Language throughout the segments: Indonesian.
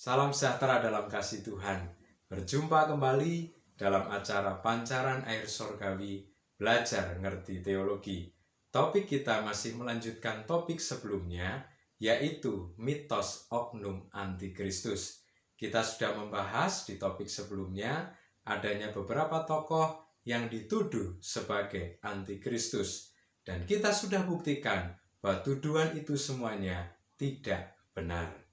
Salam sejahtera dalam kasih Tuhan. Berjumpa kembali dalam acara Pancaran Air Sorgawi, Belajar Ngerti Teologi. Topik kita masih melanjutkan topik sebelumnya, yaitu mitos oknum antikristus. Kita sudah membahas di topik sebelumnya adanya beberapa tokoh yang dituduh sebagai antikristus. Dan kita sudah buktikan bahwa tuduhan itu semuanya tidak benar.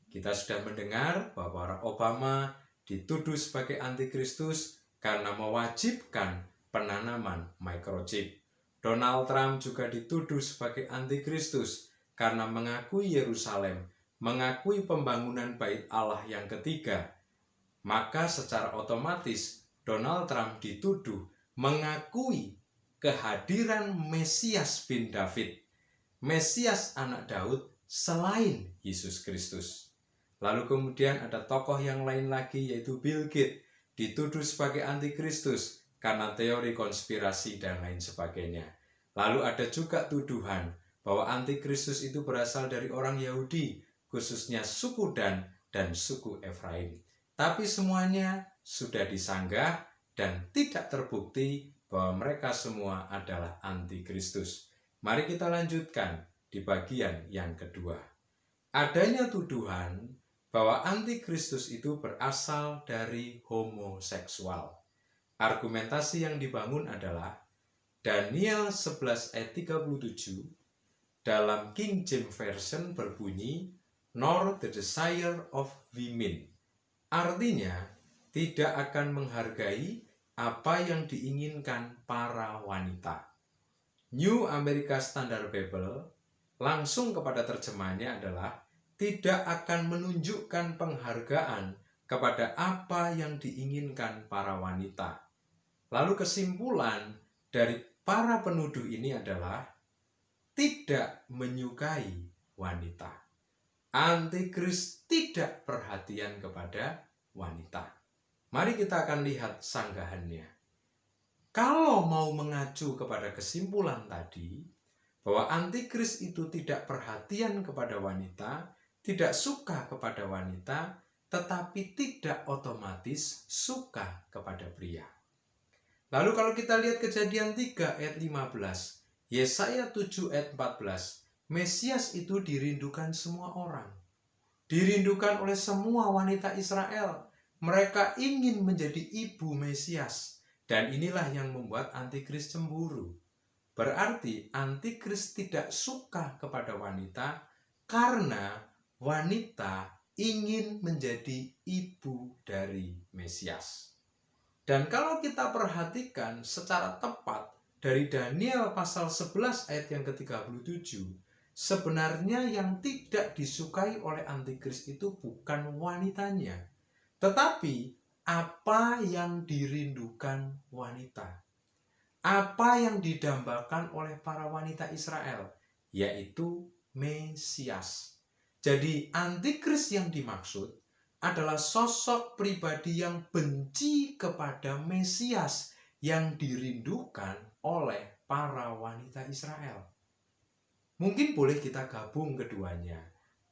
Kita sudah mendengar bahwa Barack Obama dituduh sebagai antikristus karena mewajibkan penanaman microchip. Donald Trump juga dituduh sebagai antikristus karena mengakui Yerusalem, mengakui pembangunan Bait Allah yang ketiga. Maka secara otomatis Donald Trump dituduh mengakui kehadiran Mesias bin David, Mesias anak Daud selain Yesus Kristus. Lalu kemudian ada tokoh yang lain lagi, yaitu Bill Gates, dituduh sebagai antikristus karena teori konspirasi dan lain sebagainya. Lalu ada juga tuduhan bahwa antikristus itu berasal dari orang Yahudi, khususnya suku Dan dan suku Efraim. Tapi semuanya sudah disanggah dan tidak terbukti bahwa mereka semua adalah antikristus. Mari kita lanjutkan di bagian yang kedua. Adanya tuduhan bahwa antikristus itu berasal dari homoseksual. Argumentasi yang dibangun adalah Daniel 11 ayat 37 dalam King James Version berbunyi, nor the desire of women. Artinya, tidak akan menghargai apa yang diinginkan para wanita. New American Standard Bible langsung kepada terjemahannya adalah tidak akan menunjukkan penghargaan kepada apa yang diinginkan para wanita. Lalu kesimpulan dari para penuduh ini adalah tidak menyukai wanita. Antikristus tidak perhatian kepada wanita. Mari kita akan lihat sanggahannya. Kalau mau mengacu kepada kesimpulan tadi, bahwa antikristus itu tidak perhatian kepada wanita, tidak suka kepada wanita, tetapi tidak otomatis suka kepada pria. Lalu kalau kita lihat Kejadian 3 ayat 15, Yesaya 7 ayat 14, Mesias itu dirindukan semua orang. Dirindukan oleh semua wanita Israel. Mereka ingin menjadi ibu Mesias. Dan inilah yang membuat antikristus cemburu. Berarti antikristus tidak suka kepada wanita karena wanita ingin menjadi ibu dari Mesias. Dan kalau kita perhatikan secara tepat dari Daniel pasal 11 ayat yang ke-37, sebenarnya yang tidak disukai oleh antikristus itu bukan wanitanya, tetapi apa yang dirindukan wanita. Apa yang didambakan oleh para wanita Israel, yaitu Mesias. Jadi antikristus yang dimaksud adalah sosok pribadi yang benci kepada Mesias yang dirindukan oleh para wanita Israel. Mungkin boleh kita gabung keduanya.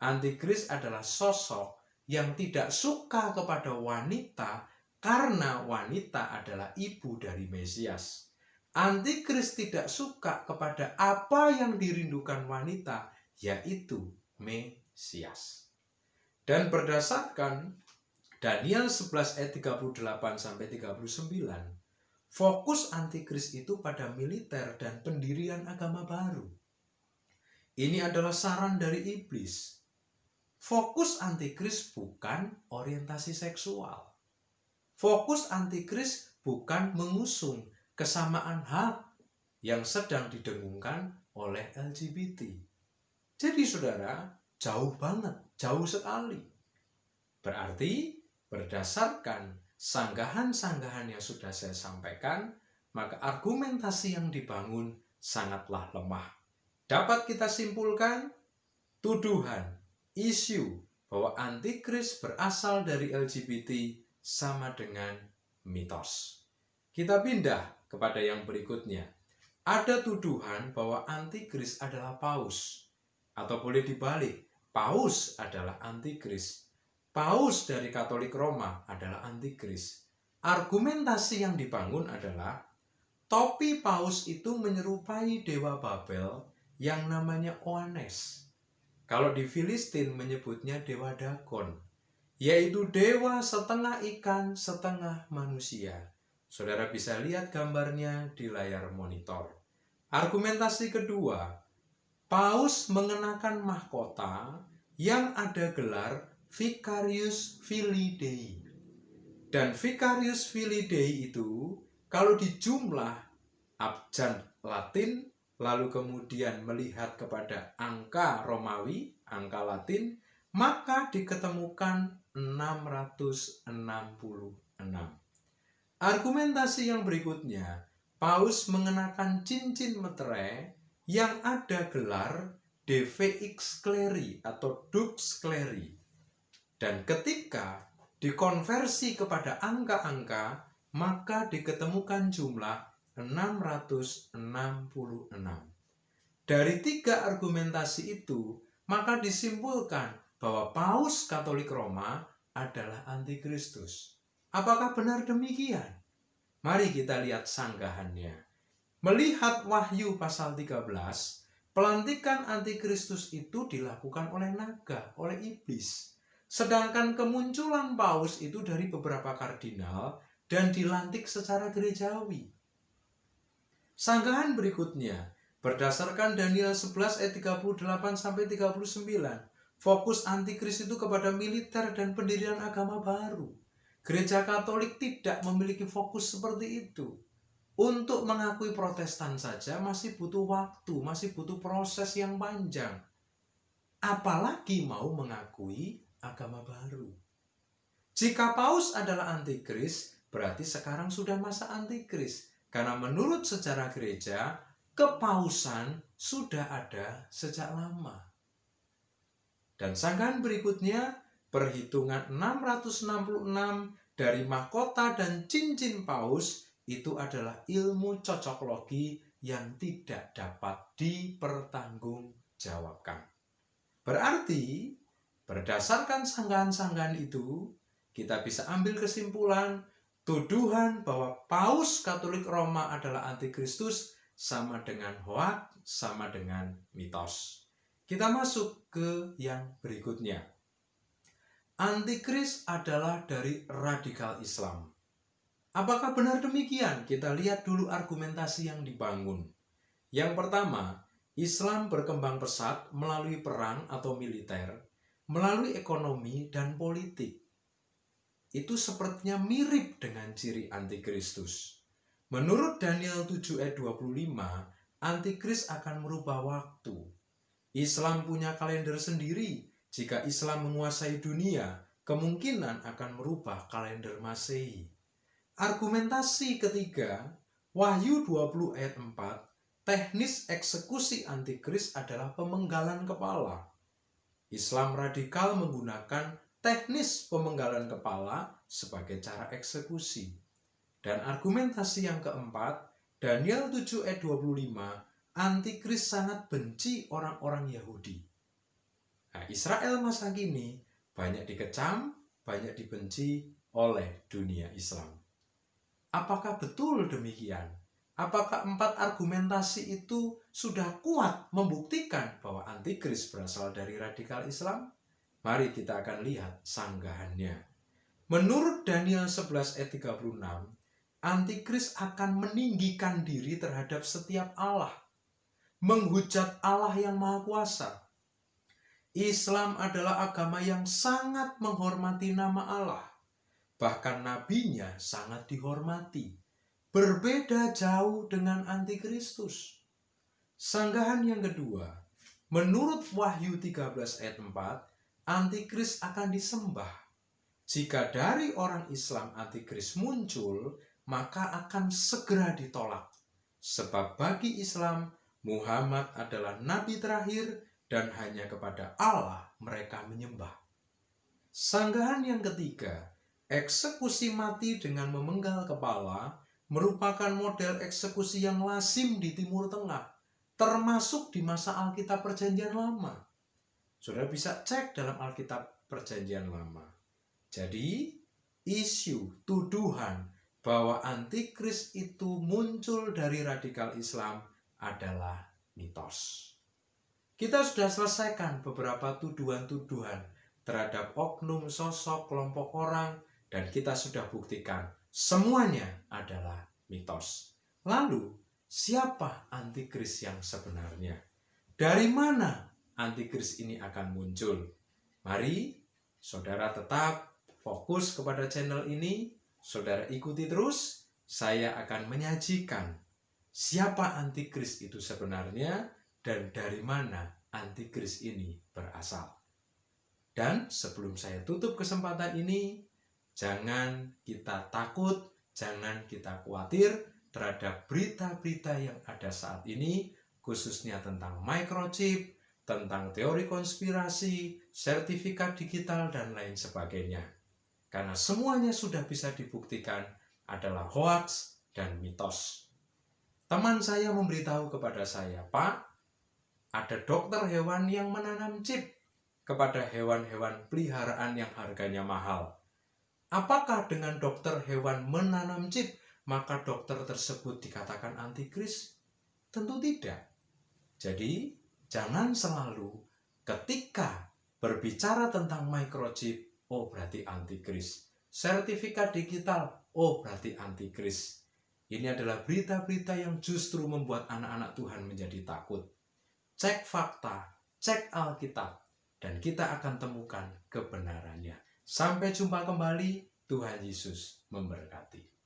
Antikristus adalah sosok yang tidak suka kepada wanita karena wanita adalah ibu dari Mesias. Antikristus tidak suka kepada apa yang dirindukan wanita, yaitu Mesias. Dan berdasarkan Daniel 11 ayat 38-39, fokus antikristus itu pada militer dan pendirian agama baru. Ini adalah saran dari iblis. Fokus antikristus bukan orientasi seksual. Fokus antikristus bukan mengusung kesamaan hak yang sedang didengungkan oleh LGBT. Jadi saudara, jauh banget, jauh sekali. Berarti berdasarkan sanggahan-sanggahan yang sudah saya sampaikan, maka argumentasi yang dibangun sangatlah lemah. Dapat kita simpulkan, tuduhan, isu bahwa antikristus berasal dari LGBT sama dengan mitos. Kita pindah kepada yang berikutnya. Ada tuduhan bahwa antikristus adalah paus. Atau boleh dibalik, paus adalah antikristus. Paus dari Katolik Roma adalah antikris. Argumentasi yang dibangun adalah topi Paus itu menyerupai dewa Babel yang namanya Oanes. Kalau di Filistin menyebutnya dewa Dagon, yaitu dewa setengah ikan, setengah manusia. Saudara bisa lihat gambarnya di layar monitor. Argumentasi kedua, Paus mengenakan mahkota yang ada gelar Vicarius Filii Dei. Dan Vicarius Filii Dei itu kalau dijumlah abjad Latin, lalu kemudian melihat kepada angka Romawi, angka Latin, maka diketemukan 666. Argumentasi yang berikutnya, Paus mengenakan cincin meterai yang ada gelar DVX Cleri atau Dux Cleri. Dan ketika dikonversi kepada angka-angka, maka diketemukan jumlah 666. Dari tiga argumentasi itu, maka disimpulkan bahwa Paus Katolik Roma adalah antikristus. Apakah benar demikian? Mari kita lihat sanggahannya. Melihat Wahyu pasal 13, pelantikan antikristus itu dilakukan oleh naga, oleh iblis. Sedangkan kemunculan Paus itu dari beberapa kardinal dan dilantik secara gerejawi. Sanggahan berikutnya, berdasarkan Daniel 11 ayat 38-39, fokus antikris itu kepada militer dan pendirian agama baru. Gereja Katolik tidak memiliki fokus seperti itu. Untuk mengakui Protestan saja masih butuh waktu, masih butuh proses yang panjang. Apalagi mau mengakui agama baru. Jika Paus adalah antikris, berarti sekarang sudah masa antikris. Karena menurut sejarah gereja, kepausan sudah ada sejak lama. Dan sanggahan berikutnya, perhitungan 666 dari mahkota dan cincin Paus itu adalah ilmu cocoklogi yang tidak dapat dipertanggungjawabkan. Berarti, berdasarkan sanggahan-sanggahan itu, kita bisa ambil kesimpulan tuduhan bahwa Paus Katolik Roma adalah antikristus sama dengan hoak, sama dengan mitos. Kita masuk ke yang berikutnya. Antikris adalah dari radikal Islam. Apakah benar demikian? Kita lihat dulu argumentasi yang dibangun. Yang pertama, Islam berkembang pesat melalui perang atau militer, melalui ekonomi dan politik. Itu sepertinya mirip dengan ciri antikristus. Menurut Daniel 7 ayat 25, antikris akan merubah waktu. Islam punya kalender sendiri. Jika Islam menguasai dunia, kemungkinan akan merubah kalender Masehi. Argumentasi ketiga, Wahyu 20 ayat 4, teknis eksekusi antikris adalah pemenggalan kepala. Islam radikal menggunakan teknis pemenggalan kepala sebagai cara eksekusi. Dan argumentasi yang keempat, Daniel 7 ayat 25, antikris sangat benci orang-orang Yahudi. Nah, Israel masa kini banyak dikecam, banyak dibenci oleh dunia Islam. Apakah betul demikian? Apakah empat argumentasi itu sudah kuat membuktikan bahwa antikris berasal dari radikal Islam? Mari kita akan lihat sanggahannya. Menurut Daniel 11 ayat 36, antikris akan meninggikan diri terhadap setiap Allah, menghujat Allah yang Maha Kuasa. Islam adalah agama yang sangat menghormati nama Allah. Bahkan nabinya sangat dihormati. Berbeda jauh dengan antikristus. Sanggahan yang kedua, menurut Wahyu 13 ayat 4, antikris akan disembah. Jika dari orang Islam antikris muncul, maka akan segera ditolak. Sebab bagi Islam, Muhammad adalah nabi terakhir dan hanya kepada Allah mereka menyembah. Sanggahan yang ketiga, eksekusi mati dengan memenggal kepala merupakan model eksekusi yang lazim di Timur Tengah, termasuk di masa Alkitab Perjanjian Lama. Saudara bisa cek dalam Alkitab Perjanjian Lama. Jadi, isu tuduhan bahwa antikris itu muncul dari radikal Islam adalah mitos. Kita sudah selesaikan beberapa tuduhan-tuduhan terhadap oknum, sosok, kelompok orang, dan kita sudah buktikan semuanya adalah mitos. Lalu, siapa antikris yang sebenarnya? Dari mana antikris ini akan muncul? Mari, saudara tetap fokus kepada channel ini. Saudara ikuti terus. Saya akan menyajikan siapa antikris itu sebenarnya dan dari mana antikris ini berasal. Dan sebelum saya tutup kesempatan ini, jangan kita takut, jangan kita khawatir terhadap berita-berita yang ada saat ini, khususnya tentang microchip, tentang teori konspirasi, sertifikat digital, dan lain sebagainya. Karena semuanya sudah bisa dibuktikan adalah hoaks dan mitos. Teman saya memberitahu kepada saya, Pak, ada dokter hewan yang menanam chip kepada hewan-hewan peliharaan yang harganya mahal. Apakah dengan dokter hewan menanam chip, maka dokter tersebut dikatakan antikris? Tentu tidak. Jadi, jangan selalu ketika berbicara tentang microchip, oh berarti antikris. Sertifikat digital, oh berarti antikris. Ini adalah berita-berita yang justru membuat anak-anak Tuhan menjadi takut. Cek fakta, cek Alkitab, dan kita akan temukan kebenarannya. Sampai jumpa kembali, Tuhan Yesus memberkati.